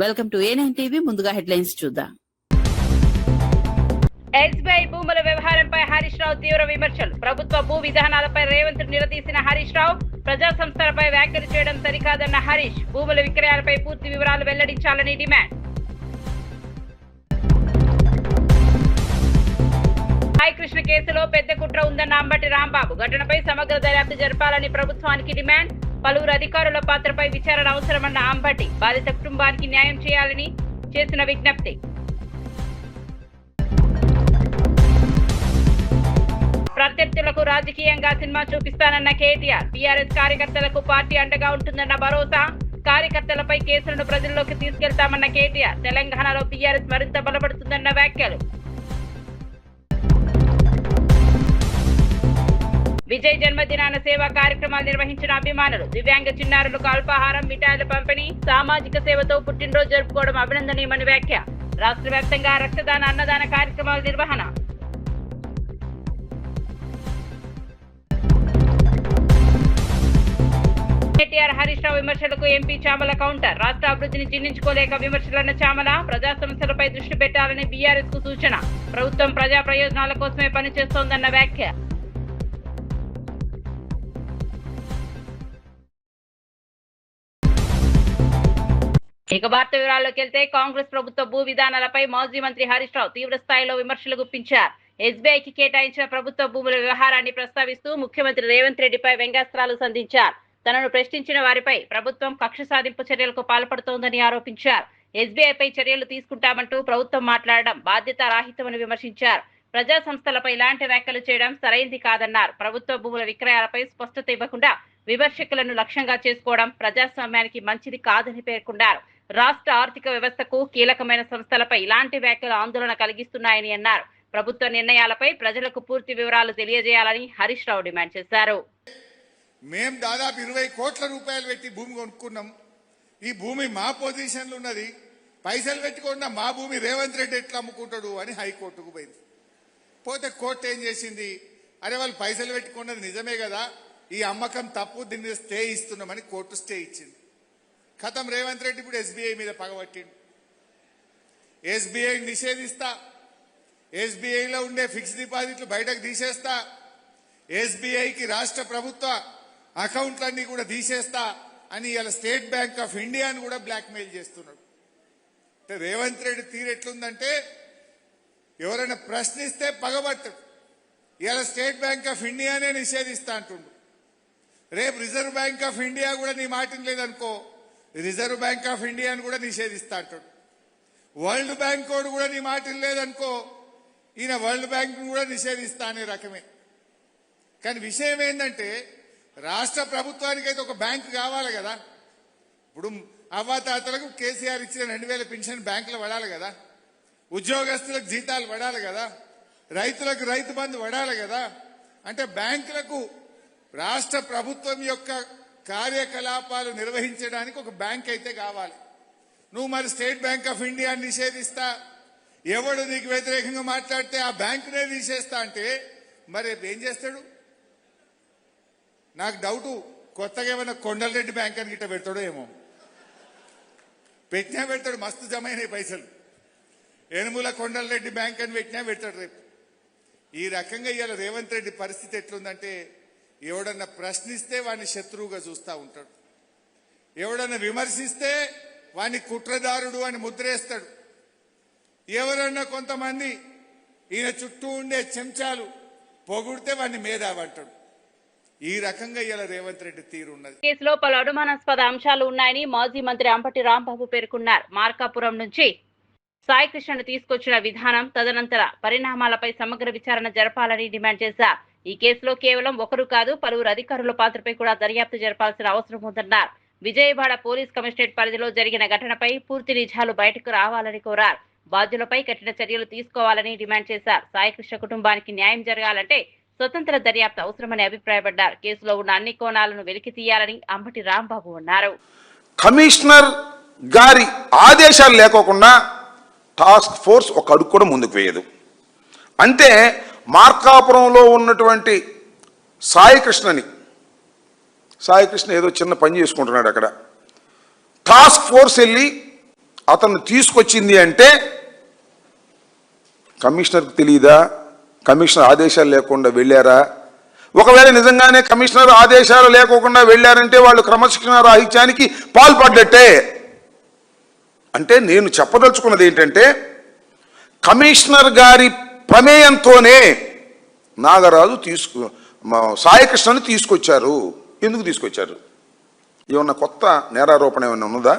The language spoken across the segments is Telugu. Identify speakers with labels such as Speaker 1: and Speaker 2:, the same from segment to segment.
Speaker 1: Welcome to A9 TV. ముందుగా హెడ్లైన్స్ చూద్దాం.
Speaker 2: ఎస్బీఐ భూముల వ్యవహారంపై హరీష్ రావు తీవ్ర విమర్శలు. ప్రభుత్వ భూ విధానాలపై రేవంత్ నిలదీసిన హరీష్ రావు ప్రజా సంస్థలపై వ్యాఖ్యలు చేయడం సరికాదన్న హరీష్. భూముల విక్రయాలపై పూర్తి వివరాలు వెల్లడించాలని డిమాండ్. సాయికృష్ణ కేసులో పెద్ద కుట్ర ఉందన్న అంబటి రాంబాబు. ఘటనపై సమగ్ర దర్యాప్తు జరపాలని ప్రభుత్వానికి డిమాండ్. పలువురు అధికారుల పాత్రపై విచారణ అవసరమన్న అంబటి. బాధిత కుటుంబానికి న్యాయం చేయాలని చేసిన విజ్ఞప్తి. ప్రత్యర్థులకు రాజకీయంగా సినిమా చూపిస్తానన్న కేటీఆర్. టీఆర్ఎస్ కార్యకర్తలకు పార్టీ అండగా ఉంటుందన్న భరోసా. కార్యకర్తలపై కేసులను ప్రజల్లోకి తీసుకెళ్తామన్న కేటీఆర్. తెలంగాణలో టీఆర్ఎస్ మరింత బలపడుతుందన్న వ్యాఖ్యలు. విజయ్ జన్మదినాన సేవా కార్యక్రమాలు నిర్వహించిన అభిమానులు. దివ్యాంగ చిన్నారులకు అల్పాహారం, మిఠాయిల పంపిణీ. సామాజిక సేవతో పుట్టినరోజు జరుపుకోవడం అభినందనీయమని వ్యాఖ్య. రాష్ట్ర వ్యాప్తంగా రక్తదాన, అన్నదాన కార్యక్రమాల నిర్వహణ. కేటీఆర్ హరీష్ రావు విమర్శలకు ఎంపీ చామల కౌంటర్. రాష్ట్ర అభివృద్ధిని జీర్ణించుకోలేక విమర్శలన్న చామల. ప్రజా సమస్యలపై దృష్టి పెట్టాలని బీఆర్ఎస్ కు సూచన. ప్రభుత్వం ప్రజా ప్రయోజనాల కోసమే పనిచేస్తోందన్న వ్యాఖ్య. ఇక వార్త వివరాల్లోకి వెళ్తే, కాంగ్రెస్ ప్రభుత్వ భూ విధానాలపై మాజీ మంత్రి హరీష్ రావు తీవ్ర స్థాయిలో విమర్శలు గుప్పించారు. ఎస్బీఐకి కేటాయించిన ప్రభుత్వ భూముల వ్యవహారాన్ని ప్రస్తావిస్తూ ముఖ్యమంత్రి రేవంత్ రెడ్డిపై వ్యంగ్యాస్త్రాలు సంధించారు. తనను ప్రశ్నించిన వారిపై ప్రభుత్వం కక్ష సాధింపు చర్యలకు పాల్పడుతోందని ఆరోపించారు. ఎస్బీఐపై చర్యలు తీసుకుంటామంటూ ప్రభుత్వం మాట్లాడడం బాధ్యత రాహితమని విమర్శించారు. ప్రజా సంస్థలపై ఇలాంటి వ్యాఖ్యలు చేయడం సరైంది కాదన్నారు. ప్రభుత్వ భూముల విక్రయాలపై స్పష్టత ఇవ్వకుండా విమర్శకులను లక్ష్యంగా చేసుకోవడం ప్రజాస్వామ్యానికి మంచిది కాదని పేర్కొన్నారు. రాష్ట్ర ఆర్థిక వ్యవస్థకు కీలకమైన సంస్థలపై ఇలాంటి వ్యాఖ్యలు ఆందోళన కలిగిస్తున్నాయని అన్నారు. ప్రభుత్వ నిర్ణయాలపై ప్రజలకు పూర్తి వివరాలు తెలియజేయాలని హరీష్ రావు డిమాండ్ చేశారు.
Speaker 3: మేం దాదాపు 20 కోట్ల రూపాయలు పెట్టి భూమి కొనుక్కున్నాం. ఈ భూమి మా పొజిషన్లో ఉన్నది. పైసలు పెట్టుకున్న మా భూమి రేవంత్ రెడ్డి ఎట్లా అమ్ముకుంటాడు అని హైకోర్టుకు పోయింది. పోతే కోర్టు ఏం చేసింది, అరే వాళ్ళు పైసలు పెట్టుకున్నది నిజమే కదా, ఈ అమ్మకం తప్పు, దీన్ని స్టే ఇస్తున్నామని కోర్టు స్టే ఇచ్చింది. ఖతం రేవంత్ రెడ్డి ఇప్పుడు ఎస్బీఐ మీద పగబట్టిండు. ఎస్బీఐ నిషేధిస్తా, ఎస్బీఐలో ఉండే ఫిక్స్డ్ డిపాజిట్లు బయటకు తీసేస్తా, ఎస్బీఐకి రాష్ట్ర ప్రభుత్వ అకౌంట్లన్నీ కూడా తీసేస్తా అని ఇలా స్టేట్ బ్యాంక్ ఆఫ్ ఇండియాను కూడా బ్లాక్మెయిల్ చేస్తున్నాడు. రేవంత్ రెడ్డి తీరు ఎట్లుందంటే, ఎవరైనా ప్రశ్నిస్తే పగబట్టడు. ఇలా స్టేట్ బ్యాంక్ ఆఫ్ ఇండియానే నిషేధిస్తా అంటుండు. రేపు రిజర్వ్ బ్యాంక్ ఆఫ్ ఇండియా కూడా నీ మాట లేదనుకో, రిజర్వ్ బ్యాంక్ ఆఫ్ ఇండియాను కూడా నిషేధిస్తా అంటాడు. వరల్డ్ బ్యాంక్ కోడ్ కూడా నీ మాట లేదనుకో, ఈయన వరల్డ్ బ్యాంక్ కూడా నిషేధిస్తా అనే రకమే. కానీ విషయం ఏంటంటే, రాష్ట్ర ప్రభుత్వానికైతే ఒక బ్యాంకు కావాలి కదా. ఇప్పుడు అవ్వాతాతలకు కేసీఆర్ ఇచ్చిన 2000 పెన్షన్ బ్యాంకులో పడాలి కదా, ఉద్యోగస్తులకు జీతాలు పడాలి కదా, రైతులకు రైతు బంధు పడాలి కదా. అంటే బ్యాంకులకు రాష్ట్ర ప్రభుత్వం యొక్క కార్యకలాపాలు నిర్వహించడానికి ఒక బ్యాంక్ అయితే కావాలి. నువ్వు మరి స్టేట్ బ్యాంక్ ఆఫ్ ఇండియా నిషేధిస్తా, ఎవడు నీకు వ్యతిరేకంగా మాట్లాడితే ఆ బ్యాంకునే తీసేస్తా అంటే మరి ఏం చేస్తాడు? నాకు డౌటు, కొత్తగా ఏమైనా కొండలరెడ్డి బ్యాంక్ అని గిట్ట పెడతాడో ఏమో. పెట్టినా పెడతాడు, మస్తు జమ అయినాయి పైసలు. ఎనుముల కొండలరెడ్డి బ్యాంక్ అని పెట్టినా పెడతాడు రేపు. ఈ రకంగా ఇవాళ రేవంత్ రెడ్డి పరిస్థితి ఎట్లుందంటే, ఎవడన్నా ప్రశ్నిస్తే వాడిని శత్రువుగా చూస్తూ ఉంటాడు, ఎవడన్నా విమర్శిస్తే వాడిని కుట్రదారుడు అని ముద్రేస్తాడు. ఎవరన్నా కొంతమంది ఈయన చుట్టూ ఉండే చెంచాలు పొగుడితే వాడిని మేధావంటాడు. ఈ రకంగా ఇవాళ రేవంత్ రెడ్డి తీరున్నది.
Speaker 2: కేసులో పలు అనుమానాస్పద అంశాలు ఉన్నాయని మాజీ మంత్రి అంబటి రాంబాబు పేర్కొన్నారు. మార్కాపురం నుంచి సాయికృష్ణను తీసుకొచ్చిన విధానం, తదనంతర పరిణామాలపై సమగ్ర విచారణ జరపాలని డిమాండ్ చేశారు. ఈ కేసులో కేవలం ఒకరు కాదు, పలువురు అధికారుల పాత్రపై కూడా దర్యాప్తు జరపాల్సిన అవసరం ఉందన్నారు. విజయవాడ పోలీస్ కమిషనరేట్ పరిధిలో జరిగిన ఘటనపై పూర్తి నిజాలు బయటకు రావాలని కోరారు. బాధ్యులపై కఠిన చర్యలు తీసుకోవాలని డిమాండ్ చేశారు. సాయికృష్ణ కుటుంబానికి న్యాయం జరగాలంటే స్వతంత్ర దర్యాప్తు అవసరమని అభిప్రాయపడ్డారు. కేసులో ఉన్న అన్ని కోణాలను వెలికి తీయాలని అంబటి రాంబాబు అన్నారు.
Speaker 4: కమిషనర్ గారి ఆదేశాలు లేకోకుండా టాస్క్ ఫోర్స్ ఒక అడుగు కూడా ముందుకు వేయదు. అంటే మార్కాపురంలో ఉన్నటువంటి సాయికృష్ణ ఏదో చిన్న పని చేసుకుంటున్నాడు. అక్కడ టాస్క్ ఫోర్స్ వెళ్ళి అతను తీసుకొచ్చింది అంటే కమిషనర్కి తెలియదా? కమిషనర్ ఆదేశాలు లేకుండా వెళ్ళారా? ఒకవేళ నిజంగానే కమిషనర్ ఆదేశాలు లేకోకుండా వెళ్ళారంటే వాళ్ళు క్రమశిక్షణ రాహిత్యానికి పాల్పడ్డట్టే. అంటే నేను చెప్పదలుచుకున్నది ఏంటంటే కమిషనర్ గారి ప్రమేయంతోనే నాగరాజు సాయికృష్ణని తీసుకొచ్చారు. ఎందుకు తీసుకొచ్చారు? ఏమన్నా కొత్త నేరారోపణ ఏమన్నా ఉన్నదా?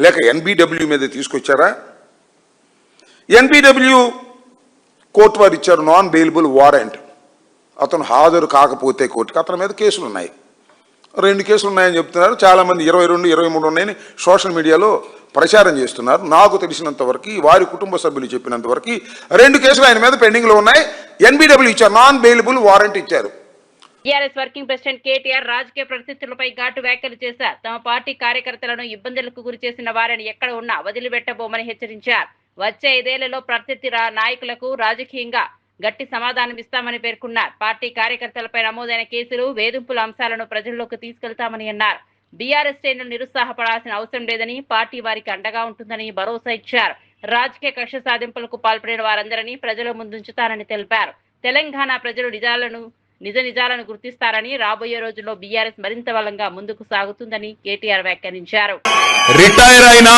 Speaker 4: లేక ఎన్బిడబ్ల్యూ మీద తీసుకొచ్చారా? ఎన్బిడబ్ల్యూ కోర్టు వారు ఇచ్చారు నాన్ బెయిలబుల్ వారెంట్. అతను హాజరు కాకపోతే కోర్టుకి అతని మీద కేసులు ఉన్నాయి. 2 కేసులు ఉన్నాయని చెప్తున్నారు. చాలామంది 22, 23 ఉన్నాయని సోషల్ మీడియాలో ప్రచారం చేస్తున్నారు. నాకు తెలిసినంత వరకు వారి కుటుంబ సభ్యులు చెప్పినంత వరకు 2 కేసులు ఆయన మీద పెండింగ్లో ఉన్నాయి. ఎన్బిడబ్ల్యూ ఇచ్చారు, నాన్ బెయిలబుల్ వారెంట్ ఇచ్చారు.
Speaker 2: టీఆర్ఎస్ వర్కింగ్ ప్రెసిడెంట్ కేటీఆర్ రాజకీయ పరిస్థితులపై ఘాటు వ్యాఖ్యలు చేశారు. తమ పార్టీ కార్యకర్తలను ఇబ్బందులకు గురి చేసిన వారిని ఎక్కడ ఉన్నా వదిలిపెట్టబోమని హెచ్చరించారు. వచ్చే 5 ఏళ్లలో ప్రత్యర్థి నాయకులకు రాజకీయంగా గట్టి సమాధానం ఇస్తామని పేర్కొన్నారు. పార్టీ కార్యకర్తలపై నమోదైన కేసులు, వేధింపుల అంశాలను ప్రజల్లోకి తీసుకెళ్తామని అన్నారు. బీఆర్ఎస్ శ్రేణులు నిరుత్సాహపడాల్సిన అవసరం లేదని, పార్టీ వారికి అండగా ఉంటుందని భరోసా ఇచ్చారు. రాజకీయ కక్ష సాధింపులకు పాల్పడిన వారందరినీ ప్రజల ముందుంచుతారని తెలిపారు. తెలంగాణ ప్రజలు నిజ నిజాలను గుర్తిస్తారని, రాబోయే రోజుల్లో బీఆర్ఎస్ మరింత బలంగా ముందుకు సాగుతుందని కేటీఆర్ వ్యాఖ్యానించారు.
Speaker 5: రిటైర్ అయినా,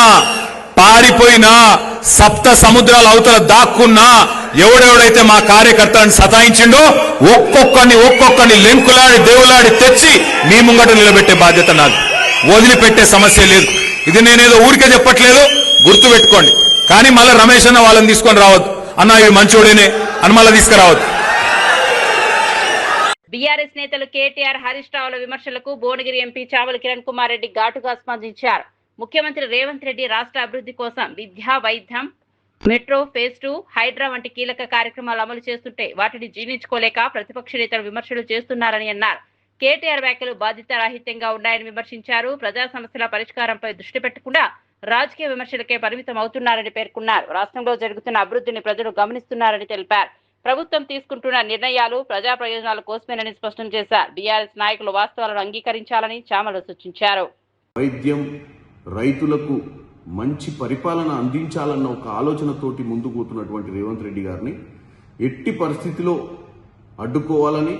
Speaker 5: పారిపోయినా, సప్త సముద్రాల అవతల దాక్కున్నా ఎవడెవడైతే మా కార్యకర్తలను సతాయించిండో ఒక్కొక్కరిని లెంకులాడి దేవులాడి తెచ్చి మీ ముంగట నిలబెట్టే బాధ్యత నాది. వదిలిపెట్టే సమస్య లేదు. ఇది నేనేదో ఊరికే చెప్పట్లేదు, గుర్తు పెట్టుకోండి. కానీ మళ్ళీ రమేష్ అన్న వాళ్ళని తీసుకొని రావద్దు. అన్న ఇవి మంచోడేనే అని మళ్ళీ తీసుకురావద్దు.
Speaker 2: బీఆర్ఎస్ నేతలు కేటీఆర్, హరీష్ రావుల విమర్శలకు భువనగిరి ఎంపీ చావలి కిరణ్ కుమార్ రెడ్డి ఘాటుగా స్పందించారు. ముఖ్యమంత్రి రేవంత్ రెడ్డి రాష్ట్ర అభివృద్ధి కోసం విద్య, వైద్యం, మెట్రో, ఫేజ్ 2, హైడ్రా వంటి కీలక కార్యక్రమాలు అమలు చేస్తుంటే వాటిని జీర్ణించుకోలేక ప్రతిపక్ష నేతలు విమర్శలు చేస్తున్నారని అన్నారు. కేటీఆర్ వ్యాఖ్యలు బాధ్యతారాహిత్యంగా ఉన్నాయని విమర్శించారు. ప్రజా సమస్యల పరిష్కారంపై దృష్టి పెట్టకుండా రాజకీయ విమర్శలకే పరిమితం అవుతున్నారని పేర్కొన్నారు. రాష్ట్రంలో జరుగుతున్న అభివృద్ధిని ప్రజలు గమనిస్తున్నారని తెలిపారు. ప్రభుత్వం తీసుకుంటున్న నిర్ణయాలు ప్రజా ప్రయోజనాల కోసమేనని స్పష్టం చేశారు. బీఆర్ఎస్ నాయకులు వాస్తవాలను అంగీకరించాలని చామల సూచించారు.
Speaker 6: వైద్యం, రైతులకు మంచి పరిపాలన అందించాలన్న ఒక ఆలోచనతోటి ముందుకు పోతున్నటువంటి రేవంత్ రెడ్డి గారిని ఎట్టి పరిస్థితిలో అడ్డుకోవాలని,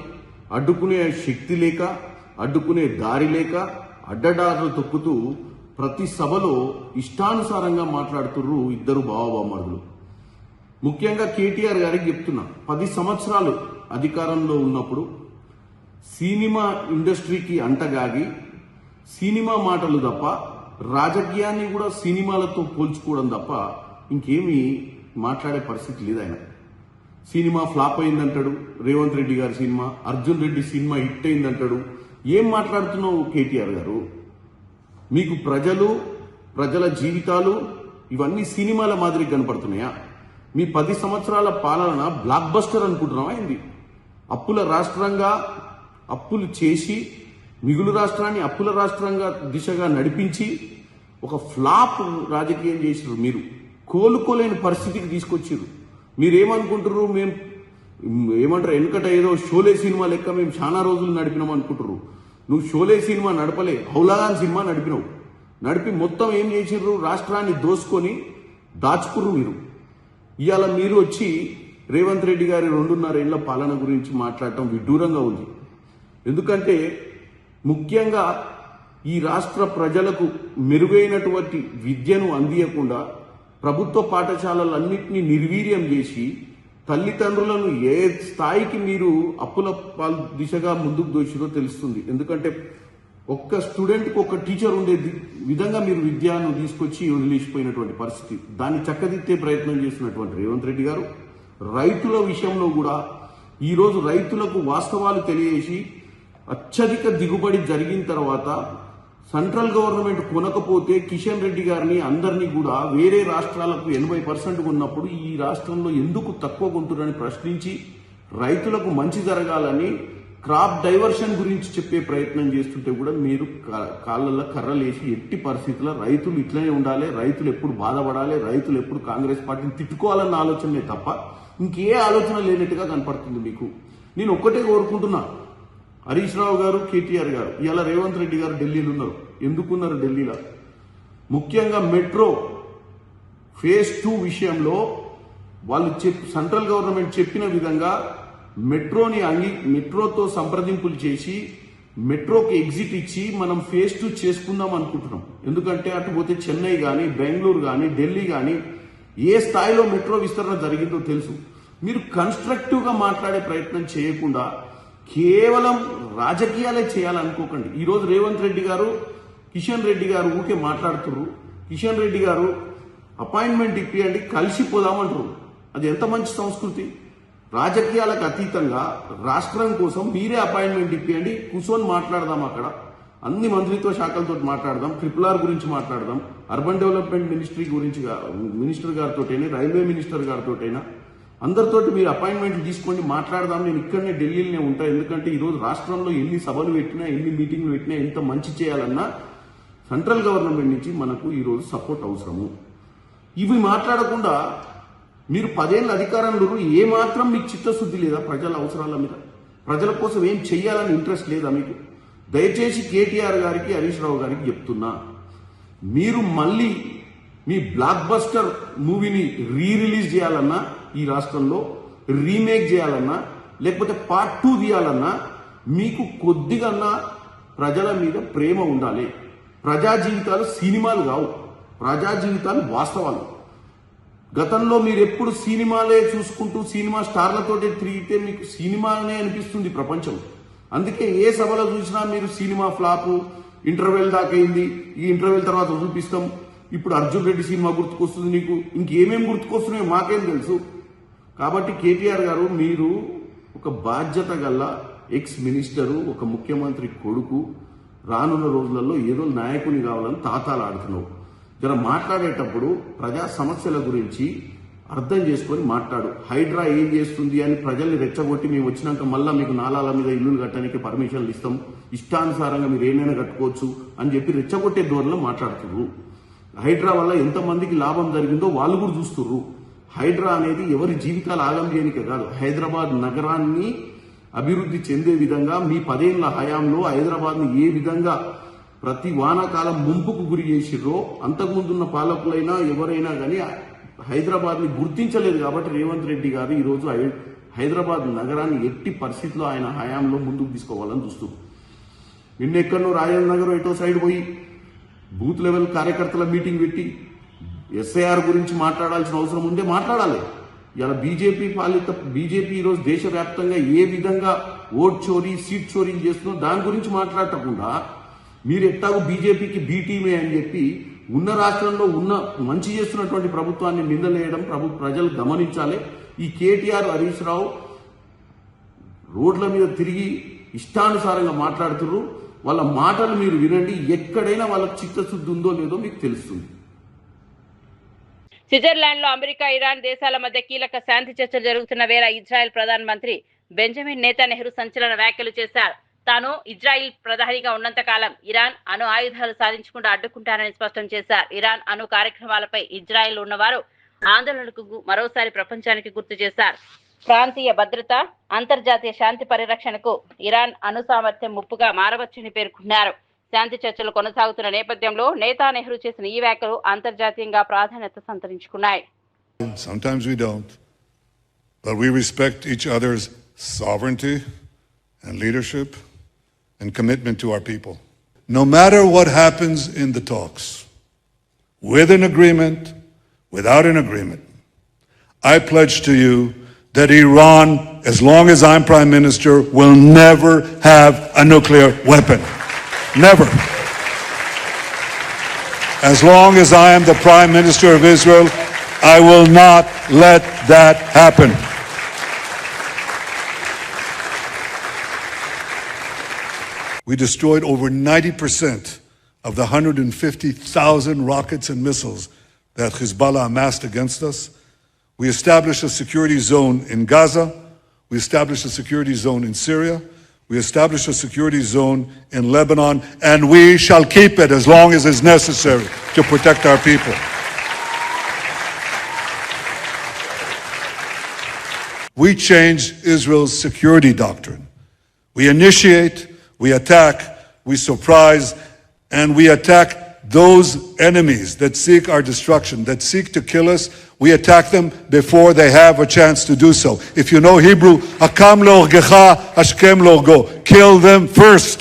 Speaker 6: అడ్డుకునే శక్తి లేక, అడ్డుకునే దారి లేక అడ్డదారులు తొక్కుతూ ప్రతి సభలో ఇష్టానుసారంగా మాట్లాడుతుర్రు ఇద్దరు బావబామరులు. ముఖ్యంగా కేటీఆర్ గారికి చెప్తున్నా, 10 సంవత్సరాలు అధికారంలో ఉన్నప్పుడు సినిమా ఇండస్ట్రీకి అంటగాగి సినిమా మాటలు తప్ప, రాజకీయాన్ని కూడా సినిమాలతో పోల్చుకోవడం తప్ప ఇంకేమీ మాట్లాడే పరిస్థితి లేదు. ఆయన సినిమా ఫ్లాప్ అయిందంటాడు, రేవంత్ రెడ్డి గారి cinema, Arjun Reddy cinema hit అయిందంటాడు. ఏం మాట్లాడుతున్నావు కేటీఆర్ గారు? మీకు ప్రజల జీవితాలు ఇవన్నీ సినిమాల మాదిరి కనపడుతున్నాయా? మీ 10 సంవత్సరాల పాలన బ్లాక్ బస్టర్ అనుకుంటున్నావా? ఏంది? అప్పుల రాష్ట్రంగా అప్పులు చేసి మిగులు రాష్ట్రాన్ని అప్పుల రాష్ట్రంగా దిశగా నడిపించి ఒక ఫ్లాప్ రాజకీయం చేసిరు. మీరు కోలుకోలేని పరిస్థితికి తీసుకొచ్చిర్రు. మీరేమనుకుంటారు? మేము ఏమంటారు, వెనుకట ఏదో షోలే సినిమా లెక్క మేము చాలా రోజులు నడిపినాం అనుకుంటారు. నువ్వు షోలే సినిమా నడపలే, హౌలాగాన్ సినిమా నడిపినావు. నడిపి మొత్తం ఏం చేసిర్రు? రాష్ట్రాన్ని దోసుకొని దాచుకుర్రు మీరు. ఇవాళ మీరు వచ్చి రేవంత్ రెడ్డి గారి 2.5 ఏళ్ల పాలన గురించి మాట్లాడటం విడ్డూరంగా ఉంది. ఎందుకంటే ముఖ్యంగా ఈ రాష్ట్ర ప్రజలకు మెరుగైనటువంటి విద్యను అందియకుండా ప్రభుత్వ పాఠశాలలన్నింటినీ నిర్వీర్యం చేసి తల్లిదండ్రులను ఏ స్థాయికి మీరు అప్పుల దిశగా ముందుకు దోషిరో తెలుస్తుంది. ఎందుకంటే ఒక్క స్టూడెంట్కి ఒక టీచర్ ఉండే విధంగా మీరు విద్యను తీసుకొచ్చి వదిలేసిపోయినటువంటి పరిస్థితి. దాన్ని చక్కదిద్దే ప్రయత్నం చేసినటువంటి రేవంత్ రెడ్డి గారు రైతుల విషయంలో కూడా ఈరోజు రైతులకు వాస్తవాలు తెలియజేసి అత్యధిక దిగుబడి జరిగిన తర్వాత సెంట్రల్ గవర్నమెంట్ కొనకపోతే కిషన్ రెడ్డి గారిని అందరినీ కూడా వేరే రాష్ట్రాలకు 80% ఉన్నప్పుడు ఈ రాష్ట్రంలో ఎందుకు తక్కువ కొంటున్నారని ప్రశ్నించి రైతులకు మంచి జరగాలని క్రాప్ డైవర్షన్ గురించి చెప్పే ప్రయత్నం చేస్తుంటే కూడా మీరు కాళ్ళల్లో కర్రలేసి ఎట్టి పరిస్థితుల్లో రైతులు ఇట్లనే ఉండాలి, రైతులు ఎప్పుడు బాధపడాలి, రైతులు ఎప్పుడు కాంగ్రెస్ పార్టీని తిట్టుకోవాలన్న ఆలోచనే తప్ప ఇంకే ఆలోచన లేనట్టుగా కనపడుతుంది మీకు. నేను ఒక్కటే కోరుకుంటున్నా, హరీష్ రావు గారు, కేటీఆర్ గారు, ఇలా రేవంత్ రెడ్డి గారు ఢిల్లీలో ఉన్నారు. ఎందుకున్నారు ఢిల్లీలో? ముఖ్యంగా మెట్రో ఫేజ్ 2 విషయంలో వాళ్ళు సెంట్రల్ గవర్నమెంట్ చెప్పిన విధంగా మెట్రోతో సంప్రదింపులు చేసి మెట్రోకి ఎగ్జిట్ ఇచ్చి మనం ఫేజ్ 2 చేసుకుందాం అనుకుంటున్నాం. ఎందుకంటే అటు పోతే చెన్నై కానీ, బెంగళూరు కానీ, ఢిల్లీ కానీ ఏ స్థాయిలో మెట్రో విస్తరణ జరిగిందో తెలుసు. మీరు కన్స్ట్రక్టివ్గా మాట్లాడే ప్రయత్నం చేయకుండా కేవలం రాజకీయాలే చేయాలనుకోకండి. ఈరోజు రేవంత్ రెడ్డి గారు, కిషన్ రెడ్డి గారు ఊకే మాట్లాడుతున్నారు. కిషన్ రెడ్డి గారు అపాయింట్మెంట్ ఇప్పియండి, కలిసిపోదామంటారు. అది ఎంత మంచి సంస్కృతి. రాజకీయాలకు అతీతంగా రాష్ట్రం కోసం మీరే అపాయింట్మెంట్ ఇప్పియండి, కూర్చొని మాట్లాడదాం. అక్కడ అన్ని మంత్రిత్వ శాఖలతో మాట్లాడదాం, RRR గురించి మాట్లాడదాం, అర్బన్ డెవలప్మెంట్ మినిస్టర్ గారితోటైనా, రైల్వే మినిస్టర్ గారితోటైనా అందరితోటి మీరు అపాయింట్మెంట్ తీసుకోండి, మాట్లాడదాం. నేను ఇక్కడనే ఢిల్లీలోనే ఉంటా. ఎందుకంటే ఈరోజు రాష్ట్రంలో ఎన్ని సభలు పెట్టినా, ఎన్ని మీటింగ్లు పెట్టినా, ఎంత మంచి చేయాలన్నా సెంట్రల్ గవర్నమెంట్ నుంచి మనకు ఈరోజు సపోర్ట్ అవసరము. ఇవి మాట్లాడకుండా మీరు 10 ఏళ్ళ అధికారంలో ఏమాత్రం మీకు చిత్తశుద్ధి లేదా? ప్రజల అవసరాల మీద, ప్రజల కోసం ఏం చెయ్యాలని ఇంట్రెస్ట్ లేదా మీకు? దయచేసి కేటీఆర్ గారికి, హరీష్ రావు గారికి చెప్తున్నా, మీరు మళ్ళీ మీ బ్లాక్ బస్టర్ మూవీని రిలీజ్ చేయాలన్నా, ఈ రాష్ట్రంలో రీమేక్ చేయాలన్నా, లేకపోతే పార్ట్ 2 తీయాలన్నా మీకు కొద్దిగా ప్రజల మీద ప్రేమ ఉండాలి. ప్రజా జీవితాలు సినిమాలు కావు, ప్రజా జీవితాలు వాస్తవాలు. గతంలో మీరు ఎప్పుడు సినిమాలే చూసుకుంటూ సినిమా స్టార్లతోటే తిరిగితే మీకు సినిమానే అనిపిస్తుంది ప్రపంచం. అందుకే ఏ సభలో చూసినా మీరు సినిమా ఫ్లాపు, ఇంటర్వెల్ దాకైంది, ఈ ఇంటర్వెల్ తర్వాత చూపిస్తాం, ఇప్పుడు అర్జున్ రెడ్డి సినిమా గుర్తుకొస్తుంది, నీకు ఇంకేమేమి గుర్తుకొస్తున్నాయో మాకేం తెలుసు. కాబట్టి కేటీఆర్ గారు, మీరు ఒక బాధ్యత గల ఎక్స్ మినిస్టరు, ఒక ముఖ్యమంత్రి కొడుకు, రానున్న రోజులలో ఏదో నాయకుని కావాలని తాతాలాడుతున్నావు. జర మాట్లాడేటప్పుడు ప్రజా సమస్యల గురించి అర్థం చేసుకొని మాట్లాడు. హైడ్రా ఏం చేస్తుంది అని ప్రజల్ని రెచ్చగొట్టి మేము వచ్చినాక మళ్ళీ మీకు నాలాల మీద ఇల్లులు కట్టడానికి పర్మిషన్లు ఇస్తాం, ఇష్టానుసారంగా మీరు ఏమైనా కట్టుకోవచ్చు అని చెప్పి రెచ్చగొట్టే ధోరణిలో మాట్లాడుతున్నారు. హైడ్రా వల్ల ఎంతమందికి లాభం జరిగిందో వాళ్ళు కూడా చూస్తున్నారు. హైడ్రా అనేది ఎవరి జీవితాలు ఆగం చేయనికే కాదు, హైదరాబాద్ నగరాన్ని అభివృద్ధి చెందే విధంగా మీ 10 ఏళ్ల హయాంలో హైదరాబాద్ని ఏ విధంగా ప్రతి వానాకాలం ముంపుకు గురి చేసిర్రో, అంతకుముందున్న పాలకులైనా ఎవరైనా కానీ హైదరాబాద్ని గుర్తించలేదు. కాబట్టి రేవంత్ రెడ్డి గారు ఈరోజు హైదరాబాద్ నగరాన్ని ఎట్టి పరిస్థితిలో ఆయన హయాంలో ముందుకు తీసుకోవాలని చూస్తున్నారు. నిన్నెక్కడో రాజేంద్ర నగర్ ఎటో సైడ్ పోయి బూత్ లెవెల్ కార్యకర్తల మీటింగ్ పెట్టి SIR గురించి మాట్లాడాల్సిన అవసరం ఉంటే మాట్లాడాలి. ఇలా బీజేపీ ఈరోజు దేశవ్యాప్తంగా ఏ విధంగా ఓట్ చోరీ, సీట్ చోరీ చేస్తుందో దాని గురించి మాట్లాడకుండా మీరు ఎట్టాగో బీజేపీకి బీ టీమే అని చెప్పి ఉన్న రాష్ట్రంలో ఉన్న మంచి చేస్తున్నటువంటి ప్రభుత్వాన్ని నిందలేయడం ప్రజలు గమనించాలి. ఈ కేటీఆర్, హరీష్ రావు రోడ్ల మీద తిరిగి ఇష్టానుసారంగా మాట్లాడుతున్నారు. వాళ్ళ మాటలు మీరు వినండి, ఎక్కడైనా వాళ్ళకి చిత్తశుద్ధి ఉందో లేదో మీకు తెలుస్తుంది.
Speaker 2: స్విట్జర్లాండ్ లో అమెరికా, ఇరాన్ దేశాల మధ్య కీలక శాంతి చర్చలు జరుగుతున్న వేళ ఇజ్రాయెల్ ప్రధానమంత్రి బెంజమిన్ నెతన్యాహు సంచలన వ్యాఖ్యలు చేశారు. తాను ఇజ్రాయిల్ ప్రధానిగా ఉన్నంత కాలం ఇరాన్ అణు ఆయుధాలు సాధించకుండా అడ్డుకుంటానని స్పష్టం చేశారు. ఇరాన్ అణు కార్యక్రమాలపై ఇజ్రాయెల్ ఉన్నవారు ఆందోళనకు మరోసారి ప్రపంచానికి గుర్తు చేశారు. ప్రాంతీయ భద్రత, అంతర్జాతీయ శాంతి పరిరక్షణకు ఇరాన్ అణు సామర్థ్యం ముప్పుగా మారవచ్చని పేర్కొన్నారు. శాంతి చర్చలు కొనసాగుతున్న నేపథ్యంలో నెతన్యాహు చేసిన ఈ వ్యాఖ్యలు అంతర్జాతీయంగా ప్రాధాన్యత సంతరించుకున్నాయి.
Speaker 7: Sometimes we don't, but we respect each other's sovereignty and leadership and commitment to our people. No matter what happens in the talks, with an agreement, without an agreement, I pledge to you that Iran, as long as I'm Prime Minister, will never have a nuclear weapon. Never. As long as I am the Prime Minister of Israel, I will not let that happen. We destroyed over 90% of the 150,000 rockets and missiles that Hezbollah amassed against us. We established a security zone in Gaza. We established a security zone in Syria. We established a security zone in Lebanon, and we shall keep it as long as is necessary to protect our people. We changed Israel's security doctrine. We initiate, we attack, we surprise, and we attack those enemies that seek our destruction, that seek to kill us, we attack them before they have a chance to do so. If you know Hebrew, Akam leorgecha, Ashkem leorgo. Kill them first.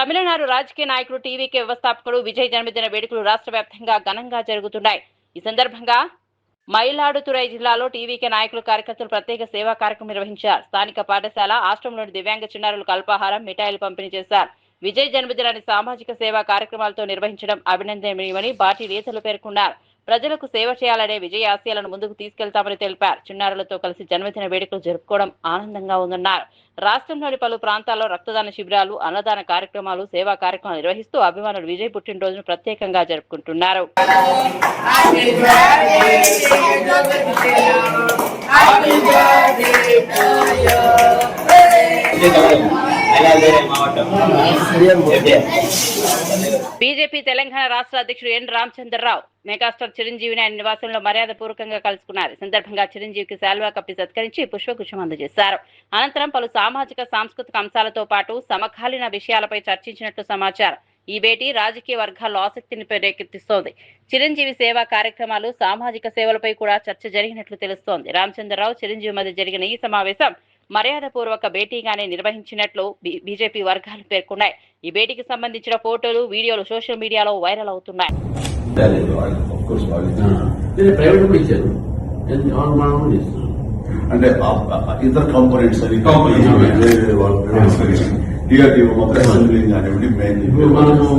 Speaker 2: Tamil Nadu రాజకీయ నాయకుడు టీవీకే వ్యవస్థాపకుడు విజయ్ జన్మదిన వేడుకలు రాష్ట్ర వ్యాప్తంగా ఘనంగా జరుగుతున్నాయి. ఈ సందర్భంగా మయిలాడుతురై జిల్లాలో టీవీకే నాయకులు కార్యకర్తలు ప్రత్యేక సేవా కార్యక్రమం నిర్వహించారు. స్థానిక పాఠశాల ఆశ్రమంలోని దివ్యాంగ చిన్నారులకు అల్పాహారం, మిఠాయిలు పంపిణీ చేశారు. విజయ్ జన్మదినాన్ని సామాజిక సేవా కార్యక్రమాలతో నిర్వహించడం అభినందనీయమని పార్టీ నేతలు పేర్కొన్నారు. ప్రజలకు సేవ చేయాలనే విజయ్ ఆశయాలను ముందుకు తీసుకెళ్తామని తెలిపారు. చిన్నారులతో కలిసి జన్మదిన వేడుకలు జరుపుకోవడం ఆనందంగా ఉందన్నారు. రాష్ట్రంలోని పలు ప్రాంతాల్లో రక్తదాన శిబిరాలు, అన్నదాన కార్యక్రమాలు, సేవా కార్యక్రమాలు నిర్వహిస్తూ అభిమానులు విజయ్ పుట్టినరోజును ప్రత్యేకంగా జరుపుకుంటున్నారు. బీజేపీ తెలంగాణ రాష్ట్ర అధ్యక్షుడు ఎన్ రామచంద్రరావు మెగాస్టార్ చిరంజీవిని ఆయన నివాసంలో మర్యాదపూర్వకంగా కలుసుకున్నారు. ఈ సందర్భంగా చిరంజీవికి శాల్వా కప్పి సత్కరించి పుష్పగుచ్చం అందజేశారు. అనంతరం పలు సామాజిక సాంస్కృతిక అంశాలతో పాటు సమకాలీన విషయాలపై చర్చించినట్లు సమాచారం. ఈ భేటీ రాజకీయ వర్గాల్లో ఆసక్తిని రేకెత్తిస్తోంది. చిరంజీవి సేవా కార్యక్రమాలు, సామాజిక సేవలపై కూడా చర్చ జరిగినట్లు తెలుస్తోంది. రామచంద్రరావు, చిరంజీవి మధ్య జరిగిన ఈ సమావేశం మర్యాదపూర్వక భేటీగానే నిర్వహించినట్లు బీజేపీ వర్గాలు పేర్కొన్నాయి. ఈ భేటీకి సంబంధించిన ఫోటోలు, వీడియోలు సోషల్ మీడియాలో వైరల్ అవుతున్నాయి.
Speaker 8: అంటే ఇతర కాంపోనెంట్స్ అవి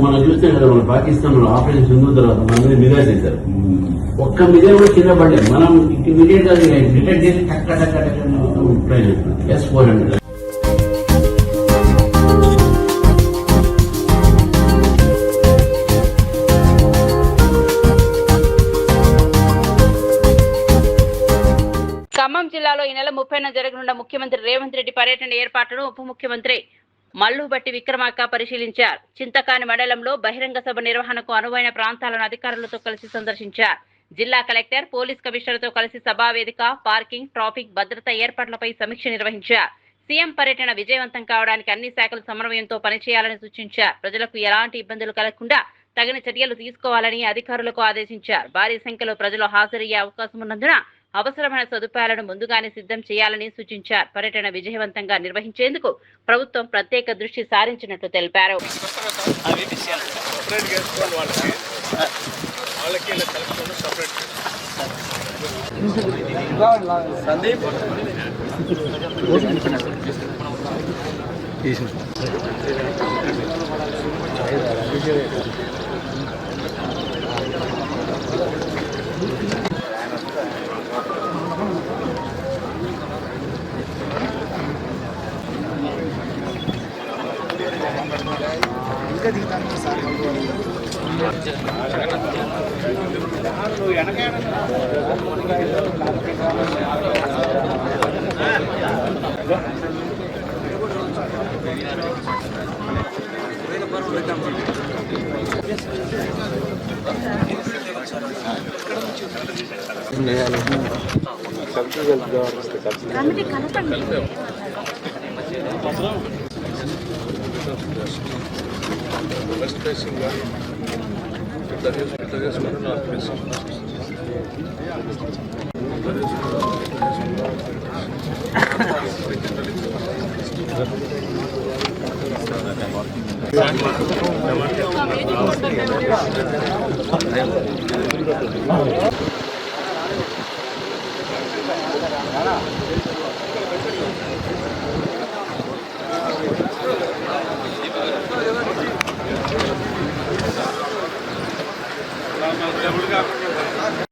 Speaker 9: మనం చూస్తే కదా మన పాకిస్తాన్ లో ఆపరేషన్ సింధు తర్వాత మన మిగా చేశారు. ఒక్క మిగా కూడా కింద పడలేదు. మనం ఇమీడియట్ గా డిటెక్ట్ చేసి టక్ టక్ టక్ ట్రై చేస్తున్నాం. S-400
Speaker 2: ఖమ్మం జిల్లాలో ఈ నెల 30న జరగనున్న ముఖ్యమంత్రి రేవంత్ రెడ్డి పర్యటన ఏర్పాట్లను ఉప ముఖ్యమంత్రి మల్లుబట్టి విక్రమార్క పరిశీలించారు. చింతకాని మండలంలో బహిరంగ సభ నిర్వహణకు అనువైన ప్రాంతాలను అధికారులతో కలిసి సందర్శించారు. జిల్లా కలెక్టర్, పోలీస్ కమిషనర్తో కలిసి సభా వేదిక, పార్కింగ్, ట్రాఫిక్ భద్రత ఏర్పాట్లపై సమీక్ష నిర్వహించారు. సీఎం పర్యటన విజయవంతం కావడానికి అన్ని శాఖలు సమన్వయంతో పనిచేయాలని సూచించారు. ప్రజలకు ఎలాంటి ఇబ్బందులు కలగకుండా తగిన చర్యలు తీసుకోవాలని అధికారులకు ఆదేశించారు. భారీ సంఖ్యలో ప్రజలు హాజరయ్యే అవకాశం ఉన్నందున అవసరమైన సదుపాయాలను ముందుగానే సిద్ధం చేయాలని సూచించారు. పర్యటన విజయవంతంగా నిర్వహించేందుకు ప్రభుత్వం ప్రత్యేక దృష్టి సారించినట్లు తెలిపారు.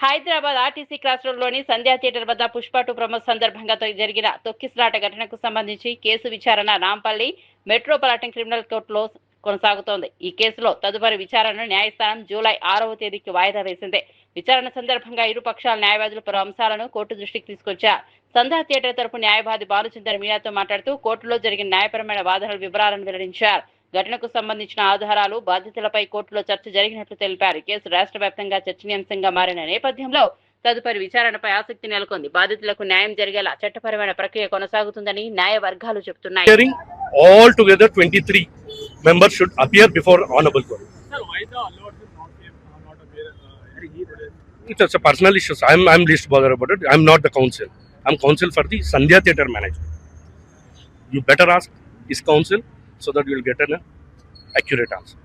Speaker 2: హైదరాబాద్ ఆర్టీసీ క్రాస్ రోడ్ లోని సంధ్యా థియేటర్ వద్ద పుష్ప 2 ప్రమోద్ సందర్భంగా జరిగిన తొక్కిసలాట ఘటనకు సంబంధించి కేసు విచారణ నాంపల్లి మెట్రోపాలిటన్ క్రిమినల్ కోర్టులో కొనసాగుతోంది. ఈ కేసులో తదుపరి విచారణను న్యాయస్థానం జూలై 6వ తేదీకి వాయిదా వేసింది. విచారణ సందర్భంగా ఇరు పక్షాల న్యాయవాదులు పలు అంశాలను కోర్టు దృష్టికి తీసుకొచ్చారు. సంధ్యా థియేటర్ తరపు న్యాయవాది భానుచందర్ మీడియాతో మాట్లాడుతూ కోర్టులో జరిగిన న్యాయపరమైన వాదనల వివరాలను వెల్లడించారు. ఘటనకు సంబంధించిన ఆధారాలు, బాధ్యతలపై కోర్టులో చర్చ జరిగినట్లు తెలిపారు. కేసు రాష్ట్ర వ్యాప్తంగా చర్చనీయాంశంగా మారిన నేపథ్యంలో తదుపరి విచారణపై ఆసక్తి నెలకొంది. బాధితులకు న్యాయం జరిగేలా చట్టపరమైన ప్రక్రియ కొనసాగుతుందని న్యాయ వర్గాలు చెబుతున్నాయి.
Speaker 10: All together 23 members should appear before honorable court. Sir, why the allowed not appear? It's a personal issue. I'm least bothered about it. I'm not the counsel. I'm counsel for the Sandhya Theatre management. You better ask his counsel so that you will get an accurate answer.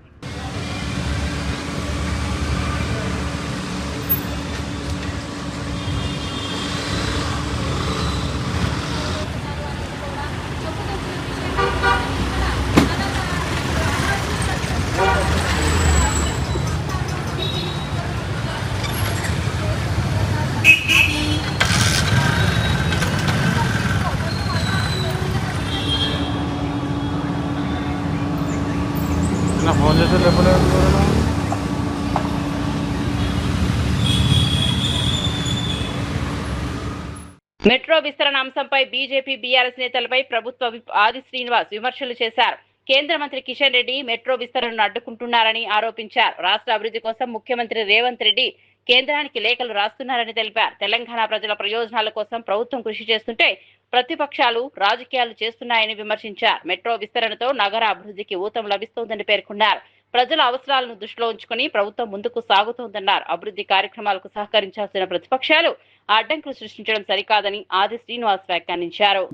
Speaker 2: Metro విస్తరణ అంశంపై బీజేపీ, బీఆర్ఎస్ నేతలపై ప్రభుత్వ విప్ ఆది శ్రీనివాస్ విమర్శలు చేశారు. కేంద్ర మంత్రి కిషన్ రెడ్డి మెట్రో విస్తరణను అడ్డుకుంటున్నారని ఆరోపించారు. రాష్ట్ర అభివృద్ధి కోసం ముఖ్యమంత్రి రేవంత్ రెడ్డి కేంద్రానికి లేఖలు రాస్తున్నారని తెలిపారు. తెలంగాణ ప్రజల ప్రయోజనాల కోసం ప్రభుత్వం కృషి చేస్తుంటే ప్రతిపక్షాలు రాజకీయాలు చేస్తున్నాయని విమర్శించారు. మెట్రో విస్తరణతో నగర అభివృద్ధికి ఊతం లభిస్తోందని పేర్కొన్నారు. ప్రజల అవసరాలను దృష్టిలో ఉంచుకుని ప్రభుత్వం ముందుకు సాగుతోందన్నారు. అభివృద్ధి కార్యక్రమాలకు సహకరించాల్సిన ప్రతిపక్షాలు అడ్డంకులు సృష్టించడం సరికాదని ఆది శ్రీనివాస్ వ్యాఖ్యానించారు.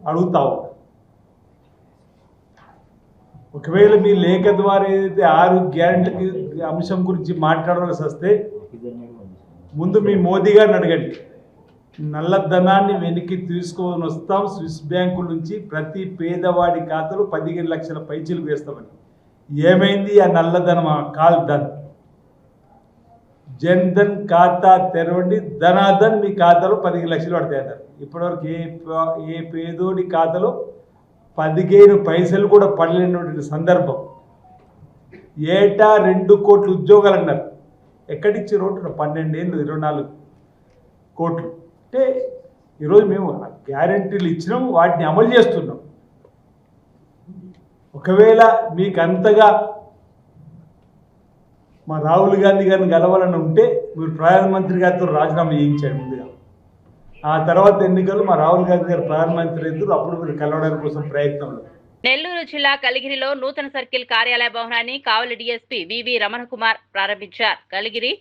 Speaker 11: అడుగుతావు ఒకవేళ మీ లేఖ ద్వారా ఏదైతే 6 గ్యారెంటీ అంశం గురించి మాట్లాడవలసి వస్తే ముందు మీ మోదీ గారిని అడగండి. నల్లధనాన్ని వెనక్కి తీసుకొని వస్తాం, స్విస్ బ్యాంకుల నుంచి ప్రతి పేదవాడి ఖాతాలో 15 లక్షల పైచీలు వేస్తామని. ఏమైంది ఆ నల్లధనం? కాల్ ధన్, జన్ ధన్ ఖాతా తెరవండి, ధనాధన్ మీ ఖాతాలో 15 లక్షలు పడతాయి అన్నారు. ఇప్పటివరకు ఏ పేదోడి ఖాతాలో 15 పైసలు కూడా పడలేనటువంటి సందర్భం. ఏటా 2 కోట్ల ఉద్యోగాలు అన్నారు. ఎక్కడిచ్చి రోడ్డు 12 ఏళ్ళు 24 కోట్లు. అంటే ఈరోజు మేము గ్యారెంటీలు ఇచ్చినాం, వాటిని అమలు చేస్తున్నాం. ఒకవేళ మీకు అంతగా మా రాహుల్ గాంధీ గారిని గెలవాలని ఉంటే మీరు ప్రధానమంత్రి గారితో రాజీనామా చేయించాడు ముందుగా. ఆ తర్వాత ఎన్నికలు మా రాహుల్ గాంధీ గారు ప్రధానమంత్రి అయితే అప్పుడు మీరు కలవడానికి కోసం ప్రయత్నంలో.
Speaker 2: నెల్లూరు జిల్లా కలిగిరిలో నూతన సర్కిల్ కార్యాలయ భవనాన్ని కావలి డీఎస్పీ వివి రమణ కుమార్ ప్రారంభించారు. కలిగిరి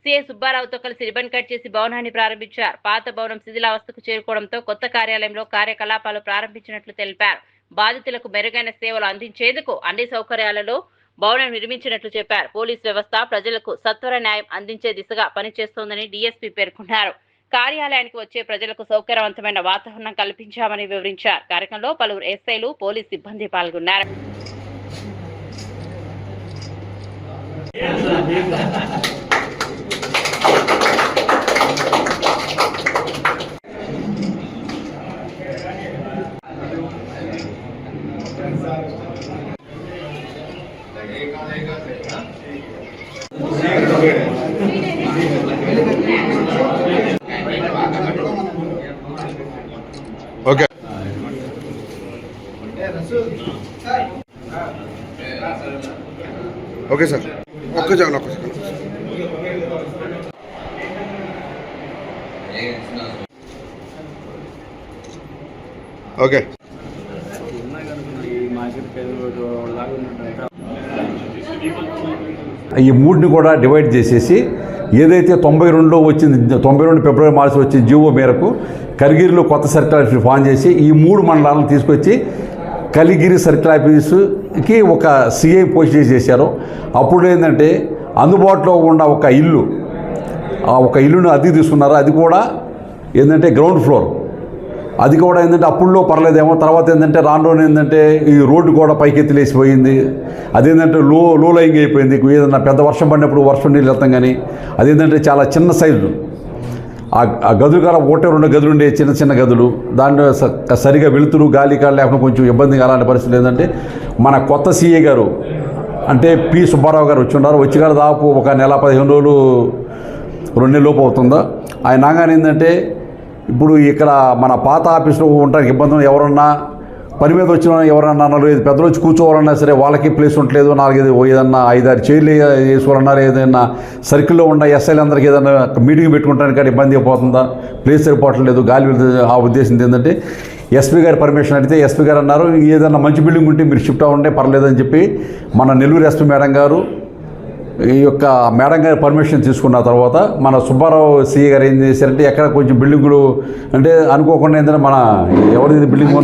Speaker 2: సిఐ సుబ్బారావుతో కలిసి రిబన్ కట్ చేసి భవనాన్ని ప్రారంభించారు. పాత భవనం శిథిలావస్థకు చేరుకోవడంతో కొత్త కార్యాలయంలో కార్యకలాపాలు ప్రారంభించినట్లు తెలిపారు. బాధితులకు మెరుగైన సేవలు అందించేందుకు అన్ని సౌకర్యాలలో భవనం నిర్మించినట్లు చెప్పారు. పోలీస్ వ్యవస్థ ప్రజలకు సత్వర న్యాయం అందించే దిశగా పనిచేస్తోందని డీఎస్పీ పేర్కొన్నారు. కార్యాలయానికి వచ్చే ప్రజలకు సౌకర్యవంతమైన వాతావరణం కల్పించామని వివరించారు. కార్యక్రమంలో పలువురు ఎస్ఐలు, పోలీస్ సిబ్బంది పాల్గొన్నారు.
Speaker 4: ఓకే ఓకే సార్, ఒక్క సెకండ్. ఓకే
Speaker 12: ఈ మూడుని కూడా డివైడ్ చేసేసి ఏదైతే 92లో వచ్చింది, 92 ఫిబ్రవరి మార్చి వచ్చిన జీవో మేరకు కలిగిరిలో కొత్త సర్కిల్ ఆఫీస్ ఫామ్ చేసి ఈ 3 మండలాలను తీసుకొచ్చి కలిగిరి సర్కిల్ ఆఫీసుకి ఒక సిఐ పోస్ట్ చేశారు. అప్పుడు ఏంటంటే అందుబాటులో ఉన్న ఒక ఇల్లు, ఆ ఒక ఇల్లును అద్దె తీసుకున్నారు. అది కూడా ఏంటంటే గ్రౌండ్ ఫ్లోర్. అది కూడా ఏంటంటే అప్పుడులో పర్లేదేమో, తర్వాత ఏంటంటే రాను ఏంటంటే ఈ రోడ్డు కూడా పైకెత్తి లేచిపోయింది. అదేంటంటే లో లైంగ్ అయిపోయింది. ఏదన్నా పెద్ద వర్షం పడినప్పుడు వర్షం నీళ్ళు వెళ్తాం, కానీ అదేంటంటే చాలా చిన్న సైజు. ఆ గదులు కూడా 1-2 గదులు ఉండే చిన్న చిన్న గదులు. దాంట్లో సరిగా వెలుతురు గాలి కాడ లేకుండా కొంచెం ఇబ్బందిగా అలాంటి పరిస్థితులు ఏంటంటే మన కొత్త సీఏ గారు అంటే పి సుబ్బారావు గారు వచ్చి ఉన్నారు. వచ్చి గారు దాదాపు ఒక నెల 15 రోజులు 2 నెలల లోపు అవుతుందా. ఆయన నాగానే ఏంటంటే ఇప్పుడు ఇక్కడ మన పాత ఆఫీసులో ఉండడానికి ఇబ్బందులు, ఎవరన్నా పని మీద వచ్చిన ఎవరన్నా 4-5 పెద్దలు వచ్చి కూర్చోవాలన్నా సరే వాళ్ళకి ప్లేస్ ఉండలేదు. 4-5 ఏదన్నా 5-6 చైర్లు వేసుకోవాలన్నారు. ఏదైనా సర్కిల్లో ఉన్న ఎస్ఐలందరికీ ఏదైనా మీటింగ్ పెట్టుకుంటానికి కానీ ఇబ్బంది అయిపోతుందా, ప్లేస్ సరిపోవట్లేదు, గాలి వెళ్తుంది. ఆ ఉద్దేశం ఏంటంటే ఎస్పీ గారి పర్మిషన్ అడిగితే ఎస్పీ గారు అన్నారు ఏదన్నా మంచి బిల్డింగ్ ఉంటే మీరు షిఫ్ట్ అవ్వండి పర్లేదని చెప్పి మన నెల్లూరు ఎస్పీ మేడం గారు ఈ యొక్క మేడం గారి పర్మిషన్ తీసుకున్న తర్వాత మన సుబ్బారావు సీఏ గారు ఏం చేశారంటే ఎక్కడ కొంచెం బిల్డింగులు అంటే అనుకోకుండా ఏంటంటే మన ఎవరిది బిల్డింగ్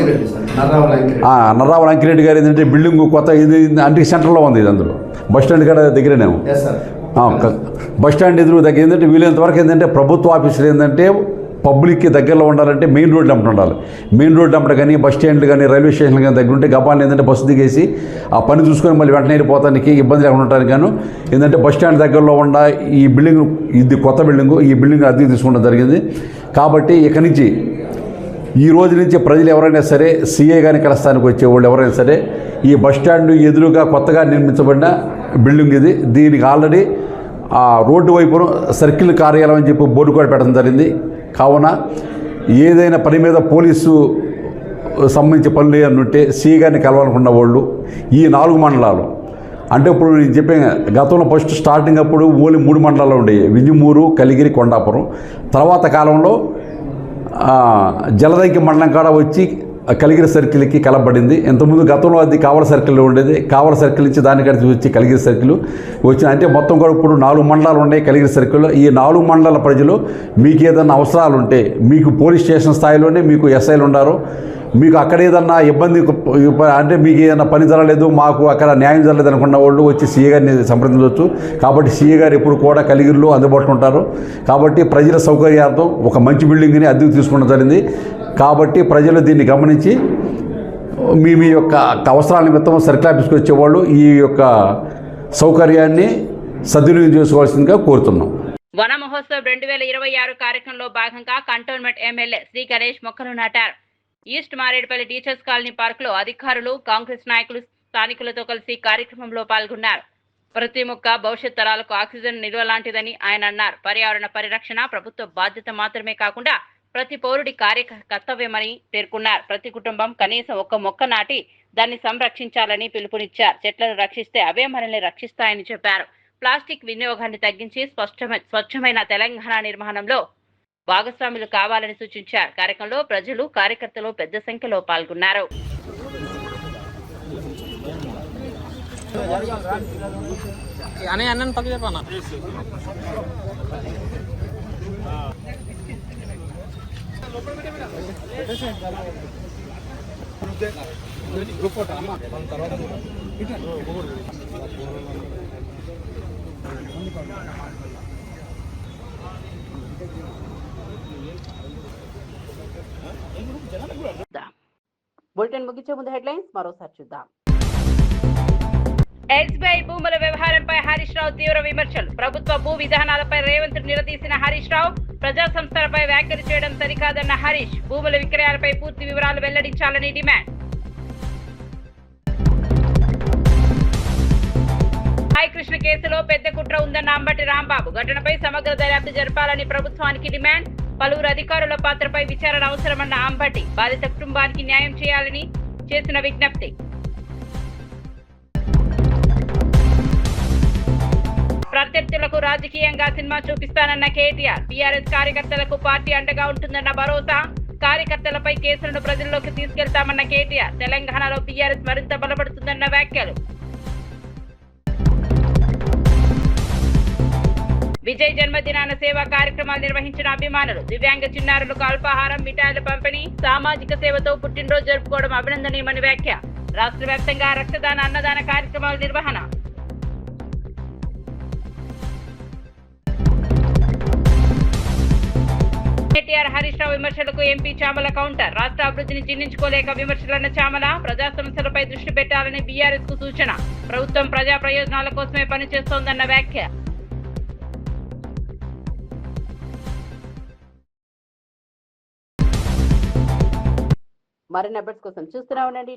Speaker 12: నర్రావుల అంకిరెడ్డి గారు ఏంటంటే బిల్డింగ్ కొత్త ఇది అంటే సెంటర్లో ఉంది. ఇది అందులో బస్ స్టాండ్ కాడ దగ్గరేనేమో బస్ స్టాండ్ ఎదురు దగ్గర ఏంటంటే వీలైనంత వరకు ఏంటంటే ప్రభుత్వ ఆఫీసులు ఏంటంటే పబ్లిక్కి దగ్గరలో ఉండాలంటే మెయిన్ రోడ్డు అమ్మటం ఉండాలి. మెయిన్ రోడ్డు అమ్మటం కానీ బస్ స్టాండ్లు కానీ రైల్వే స్టేషన్లు కానీ దగ్గర ఉంటే గబాన్ని ఏంటంటే బస్సు దిగేసి ఆ పని చూసుకొని మళ్ళీ వెంటనే వెళ్ళిపోతానికి ఇబ్బంది లేకుండా ఉండటానికి గాను ఏంటంటే బస్ స్టాండ్ దగ్గరలో ఉన్న ఈ బిల్డింగ్, ఇది కొత్త బిల్డింగు, ఈ బిల్డింగ్ అద్దెకి తీసుకోవడం జరిగింది. కాబట్టి ఇక్కడి నుంచి ఈ రోజు నుంచి ప్రజలు ఎవరైనా సరే సీఏ గారిని కలస్తానికి వచ్చేవాళ్ళు ఎవరైనా సరే ఈ బస్ స్టాండ్ ఎదురుగా కొత్తగా నిర్మించబడిన బిల్డింగ్ ఇది. దీనికి ఆల్రెడీ ఆ రోడ్డు వైపున సర్కిల్ కార్యాలయం అని చెప్పి బోర్డు కూడా పెట్టడం జరిగింది. కావున ఏదైనా పని మీద పోలీసు సంబంధించి పనులు ఏమన్నుంటే సీఏ గారిని కలవాలనుకున్న వాళ్ళు ఈ 4 మండలాలు అంటే ఇప్పుడు నేను చెప్పాను గతంలో ఫస్ట్ స్టార్టింగ్ అప్పుడు ఓన్లీ 3 మండలాలు ఉండేవి, వింజమూరు, కలిగిరి, కొండాపురం. తర్వాత కాలంలో జలదంకి మండలం కాడ వచ్చి కలిగిరి సర్కిల్కి కలపబడింది. ఇంతకుముందు గతంలో అది కావల సర్కిల్లో ఉండేది. కావల సర్కిల్ నుంచి దానికడిచి వచ్చి కలిగిరి సర్కిల్ వచ్చిన అంటే మొత్తం కూడా ఇప్పుడు 4 మండలాలు ఉన్నాయి కలిగిరి సర్కిల్లో. ఈ 4 మండలాల ప్రజలు మీకు ఏదైనా అవసరాలు ఉంటే మీకు పోలీస్ స్టేషన్ స్థాయిలోనే మీకు ఎస్ఐలు ఉన్నారు. మీకు అక్కడ ఏదన్నా ఇబ్బంది అంటే మీకు ఏదైనా పని జరగలేదు, మాకు అక్కడ న్యాయం జరగలేదు అనుకున్న వాళ్ళు వచ్చి సీఏ గారిని సంప్రదించవచ్చు. కాబట్టి సీఏ గారు ఎప్పుడు కూడా కలిగిరిలో అందుబాటులో ఉంటారు. కాబట్టి ప్రజల సౌకర్యార్థం ఒక మంచి బిల్డింగ్ని అద్దెకు తీసుకోవడం జరిగింది. కాబట్టి ప్రజలు దీన్ని గమనించి మీ యొక్క అవసరాల నిమిత్తం సర్కిల్ ఆఫీస్కి వచ్చేవాళ్ళు ఈ యొక్క సౌకర్యాన్ని సద్వినియోగం చేసుకోవాల్సిందిగా కోరుతున్నాం.
Speaker 2: వన మహోత్సవ్ 2026 కార్యక్రమంలో భాగంగా కంటోన్మెంట్ ఎమ్మెల్యే శ్రీ గణేష్ మొక్కలు నాటారు. ఈస్ట్ మారేడుపల్లి టీచర్స్ కాలనీ పార్కులో అధికారులు, కాంగ్రెస్ నాయకులు, స్థానికులతో కలిసి కార్యక్రమంలో పాల్గొన్నారు. ప్రతి మొక్క భవిష్యత్ తరాలకు ఆక్సిజన్ నిల్వ లాంటిదని ఆయన అన్నారు. పర్యావరణ పరిరక్షణ ప్రభుత్వ బాధ్యత మాత్రమే కాకుండా ప్రతి పౌరుడి కర్తవ్యమని పేర్కొన్నారు. ప్రతి కుటుంబం కనీసం 1 మొక్క నాటి దాన్ని సంరక్షించాలని పిలుపునిచ్చారు. చెట్లను రక్షిస్తే అవే మనల్ని రక్షిస్తాయని చెప్పారు. ప్లాస్టిక్ వినియోగాన్ని తగ్గించి స్వచ్ఛమైన తెలంగాణ నిర్మాణంలో భాగస్వాములు కావాలని సూచించారు. కార్యక్రమంలో ప్రజలు, కార్యకర్తలు పెద్ద సంఖ్యలో పాల్గొన్నారు. బులెటిన్ ముగించే ముందు హెడ్లైన్స్ మరోసారి చూద్దాం. ఎస్బీఐ భూముల వ్యవహారంపై హరీష్ రావు తీవ్ర విమర్శలు. ప్రభుత్వ భూ విధానాలపై రేవంత్ నిలదీసిన హరీష్ రావు ప్రజా సంస్థలపై వ్యాఖ్యలు చేయడం సరికాదన్న హరీష్. భూముల విక్రయాలపై పూర్తి వివరాలు వెల్లడించాలని డిమాండ్. సాయికృష్ణ కేసులో పెద్ద కుట్ర ఉందన్న అంబటి రాంబాబు. ఘటనపై సమగ్ర దర్యాప్తు జరపాలని ప్రభుత్వానికి డిమాండ్. పలువురు అధికారుల పాత్రపై విచారణ అవసరమన్న అంబటి. బాధిత కుటుంబానికి న్యాయం చేయాలని చేసిన విజ్ఞప్తి. ప్రత్యర్థులకు రాజకీయంగా సినిమా చూపిస్తానన్న కేటీఆర్. టీఆర్ఎస్ కార్యకర్తలకు పార్టీ అండగా ఉంటుందన్న భరోసా. కార్యకర్తలపై కేసులను ప్రజల్లోకి తీసుకెళ్తామన్న కేటీఆర్. తెలంగాణలో టీఆర్ఎస్ మరింత బలపడుతుందన్న వ్యాఖ్యలు. విజయ్ జన్మదినాన సేవా కార్యక్రమాలు నిర్వహించిన అభిమానులు. దివ్యాంగ చిన్నారులకు అల్పాహారం, మిఠాయిల పంపిణీ, సామాజిక సేవతో పుట్టినరోజు జరుపుకోవడం అభినందనీయమని వ్యాఖ్య. రాష్ట్ర వ్యాప్తంగా రక్తదాన, అన్నదాన కార్యక్రమాల నిర్వహణ. కేటీఆర్ హరీష్ రావు విమర్శలకు ఎంపీ చామల కౌంటర్. రాష్ట్ర అభివృద్ధిని జీర్ణించుకోలేక విమర్శలన్న చామల. ప్రజా సమస్యలపై దృష్టి పెట్టాలని బీఆర్ఎస్ కు సూచన. ప్రభుత్వం ప్రజా ప్రయోజనాల కోసమే పనిచేస్తోందన్న వ్యాఖ్య. మరిన్ని అప్డేట్స్ కోసం చూస్తూనే ఉండండి.